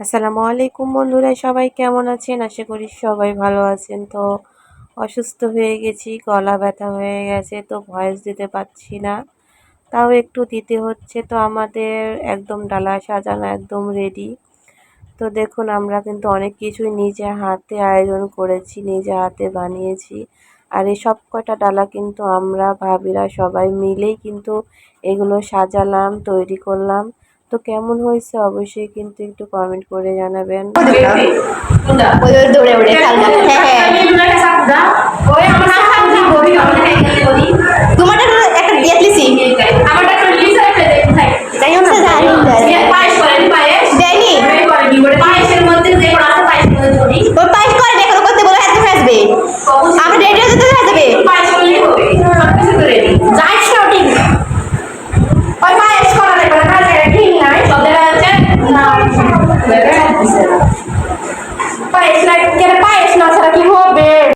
আসসালামু আলাইকুম বন্ধুরা, সবাই কেমন আছেন? আশা করি সবাই ভালো আছেন। তো অসুস্থ হয়ে গেছি, গলা ব্যথা হয়ে গেছে, তো ভয়েস দিতে পারছি না, তাও একটু দিতে হচ্ছে। তো আমাদের একদম ডালা সাজানো একদম রেডি। তো দেখুন, আমরা কিন্তু অনেক কিছুই নিজে হাতে আয়োজন করেছি, নিজে হাতে বানিয়েছি। আর এই সব কটা ডালা কিন্তু আমরা ভাবিরা সবাই মিলেই কিন্তু এগুলো সাজালাম, তৈরি করলাম। তো কেমন হয়েছে অবশ্যই কিন্তু একটু কমেন্ট করে জানাবেন। দৌড়ে উড়ে খেলনা। তোমারটা একটা দিয়ে দিছি, যাই হোক দেয়নি ওর পায়েস করে দেখো করতে বলে হাতে আসবে। আমরা রেডিও দিতে যাবে যাইছ না ঠিক ওই পায়েস করা লাগবে না, ঠিক নাই সব দেখা যাচ্ছে না।